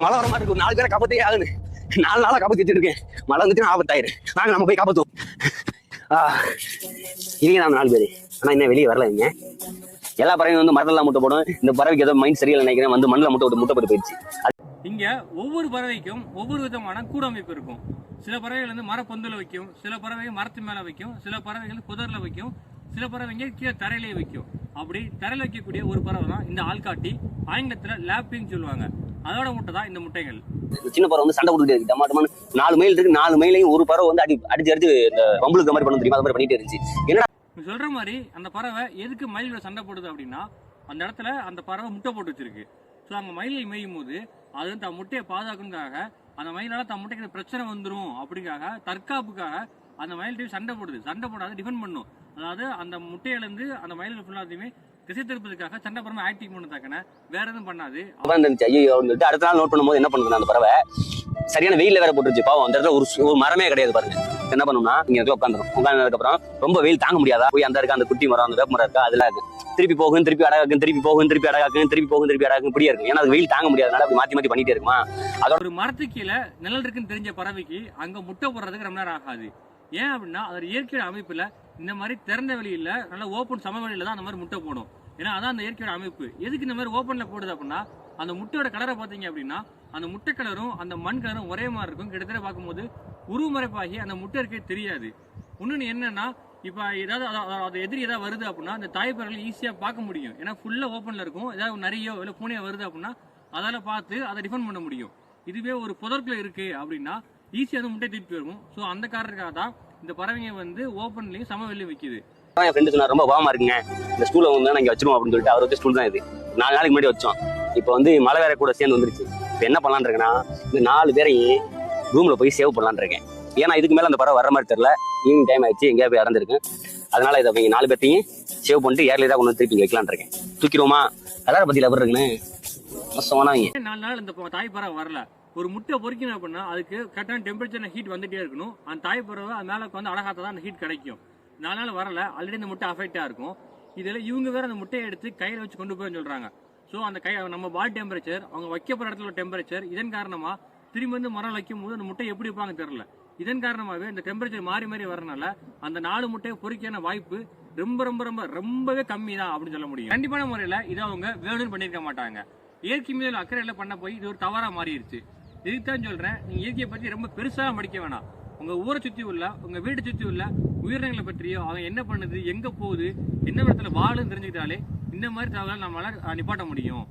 மழை வர மாதிரி இருக்கு. 4 பேரை காப்பாத்தே ஆகுது. 4 நாளா காப்பாத்திட்டு இருக்கேன். மழை வந்துச்சுன்னா ஆபத்தாயிரு. நாங்க நம்ம போய் காப்பாத்துவோம். இவங்க தான் 4 பேரு. ஆனா இன்னும் வெளியே வரல. இவங்க எல்லா பறவையும் வந்து மரத்தெல்லாம் முட்டை போடும். இந்த பறவைக்கு ஏதோ மைண்ட் சரியில்லை நினைக்கிறேன். வந்து மண்ணில் முட்டை போட்டு போயிடுச்சு. இங்க ஒவ்வொரு பறவைக்கும் ஒவ்வொரு விதமான கூடமைப்பு இருக்கும். சில பறவைகள் வந்து மரப்பொந்துல வைக்கும், சில பறவைகள் மரத்து மேல வைக்கும், சில பறவைகள் புதர்ல வைக்கும், சில பறவைகள் கீழே தரையிலேயே வைக்கும். அப்படி தரையில் வைக்கக்கூடிய ஒரு பறவை தான் இந்த ஆள்காட்டி. ஆங்கிலத்துல லேப்பிங் சொல்லுவாங்க. அதோட முட்டை தான் இந்த முட்டைகள். சின்ன பறவை வந்து சண்டை போட்டுட்டு இருக்கு. டமாட்டமான 4 மைல் இருக்கு. 4 மைலையும் ஒரு பறவை வந்து அடிச்சு இந்த பம்புளுக்கு மாதிரி பண்ண தெரியுமா? அது மாதிரி பண்ணிட்டு இருந்துச்சு. என்ன சொல்ற மாதிரி அந்த பறவை எதுக்கு மயிலோட சண்டை போடுது அப்படின்னா, அந்த இடத்துல அந்த பறவை முட்டை போட்டு வச்சிருக்கு. ஸோ அங்கே மயிலில் மேயும் போது அது வந்து தன் முட்டையை பாதுகாக்கணுக்காக, அந்த மயிலால தன் முட்டைக்கு பிரச்சனை வந்துடும் அப்படிக்காக, தற்காப்புக்காக அந்த மயில் சண்டை போடுது. சண்டை போடாத டிஃபெண்ட் பண்ணும். அதாவது அந்த முட்டையிலேருந்து அந்த மயில்கள் ஃபுல்லாத்தையுமே திசை திருப்பதுக்காக சண்டை பறவை ஆக்டிங் பண்ணதாக்கன வேற எதுவும் பண்ணாது. ஐயோ சொல்லிட்டு அடுத்த நாள் நோட் பண்ணும்போது என்ன பண்ணுது, அந்த பறவை சரியான வெயில வேற போட்டுருச்சு. பாவம் அந்த இடத்துல ஒரு மரமே கிடையாது பாருங்க. என்ன பண்ணணும்னா இங்க உட்காந்துரும். உட்காந்ததுக்கு அப்புறம் ரொம்ப வெயில் தாங்க முடியாதா, போய் அந்த இருக்க அந்த குட்டி மரம், அந்த வேப்ப மரம் இருக்கா, அதுல திருப்பி போகும், திருப்பி அடகாக்கும், திருப்பி போகும், திருப்பி அடகாக்கும், திருப்பி போகும், திருப்பி அடகாக்கும், இப்படியே இருக்கும். ஏன்னா அது வெயில் தாங்க முடியாதனால அப்படி மாத்தி பண்ணிட்டே இருக்குமா. அதோட ஒரு மரத்துக்கு கீழே நிழல் இருக்குன்னு தெரிஞ்ச பறவைக்கு அங்க முட்டை போடுறதுக்கு ரொம்ப நேரம் ஆகாது. ஏன் அப்படின்னா அதோட இயற்கையோட அமைப்புல இந்த மாதிரி திறந்த வெளியில நல்ல ஓப்பன் சமவெளியில தான் அந்த மாதிரி முட்டை போடும். ஏன்னா அதான் அந்த இயற்கையோட அமைப்பு. எதுக்கு இந்த மாதிரி ஓப்பன்ல போடுது அப்படின்னா, அந்த முட்டையோட கலரை பார்த்தீங்க அப்படின்னா அந்த முட்டை கலரும் அந்த மண் கலரும் ஒரே மாதிரி இருக்கும். கிட்டத்தட்ட பார்க்கும்போது உருவமறைப்பாகி அந்த முட்டை இருக்கே தெரியாது. இன்னொன்று என்னன்னா, இப்போ ஏதாவது அது எதிரி ஏதாவது வருது அப்படின்னா அந்த தாய்ப்பறவை ஈஸியாக பார்க்க முடியும். ஏன்னா ஃபுல்லாக ஓப்பனில் இருக்கும். ஏதாவது நிறையோ இல்லை பூனையோ வருது அப்படின்னா அதால் பார்த்து அதை டிஃபெண்ட் பண்ண முடியும். இதுவே ஒரு புதற்குள்ள இருக்கு அப்படின்னா ஈஸியாக வந்து முட்டை திருப்பி வரும். ஸோ அந்த காரணத்துக்காக தான் இந்த பறவைங்க வந்து ஓப்பன்லேயும் சமவெளியும் வைக்குது. என் ஃப்ரெண்டு சொன்னா ரொம்ப பாவமா இருக்குங்க, இந்த ஸ்டூலை வந்து நாங்கள் வச்சிருவோம் அப்படின்னு சொல்லிட்டு அவர் வச்ச ஸ்டூல் தான் இது. 4 நாளைக்கு முன்னாடி வச்சோம். இப்போ வந்து மழை வேற கூட சேர்ந்து வந்துருச்சு. இப்போ என்ன பண்ணலான் இருக்கேன்னா, இந்த 4 பேரையும் ரூம்ல போய் சேவ் பண்ணலான் இருக்கேன். ஏன்னா இதுக்கு மேல அந்த பறவை வர மாதிரி தெரியல. ஈவினிங் டைம் ஆயிடுச்சு, எங்கேயா போய் இறந்துருக்கேன். அதனால இதை 4 பேர்த்தையும் சேவ் பண்ணிட்டு ஏர்லேயே தான் கொண்டு வந்து திருப்பி வைக்கலான் இருக்கேன். தூக்கிடுவோமா? கலரை பத்தியில எப்படி இருக்குன்னு மோசமானவங்க. 4 நாள் இந்த தாய் பறவை வரல. ஒரு முட்டை பொறிக்கணும் அப்படின்னா அதுக்கு கரெக்டான டெம்பரேச்சர் ஹீட் வந்துட்டே இருக்கணும். அந்த தாய் பறவை அது மேலே வந்து அழகாத்தான் தான் அந்த ஹீட் கிடைக்கும். 4 நாள் வரல, ஆல்ரெடி இந்த முட்டை அஃபெக்டா இருக்கும். இதில் இவங்க வேற அந்த முட்டையை எடுத்து கையில் வச்சு கொண்டு போய் சொல்றாங்க. ஸோ அந்த நம்ம பாடி டெம்பரேச்சர், அவங்க வைக்கப்படுற இடத்துல டெம்பரேச்சர், இதன் காரணமா திரும்பி வந்து மரம் வைக்கும் போது அந்த முட்டை எப்படி வைப்பாங்க தெரியல. இதன் காரணமாகவே இந்த டெம்பரேச்சர் மாறி மாறி வரனால அந்த 4 முட்டையை பொறிக்கான வாய்ப்பு ரொம்ப ரொம்ப ரொம்ப ரொம்பவே கம்மி தான் அப்படின்னு சொல்ல முடியும். கண்டிப்பான முறையில் இதை அவங்க வேணும்னு பண்ணியிருக்க மாட்டாங்க. இயற்கை மீது அக்கறையில் பண்ண போய் இது ஒரு தவறாக மாறிடுச்சு. இதுதான் சொல்றேன், நீங்க இயற்கையை பற்றி ரொம்ப பெருசாக படிக்க வேணாம். உங்க ஊரை சுற்றி உள்ள, உங்க வீட்டை சுற்றி உள்ள உயிரினங்களை பற்றியோ, அவங்க என்ன பண்ணுது, எங்க போகுது, என்ன இடத்துல வாழுன்னு தெரிஞ்சுக்கிட்டாலே இந்த மாதிரி தகவலை நம்மளால நிப்பாட்ட முடியும்.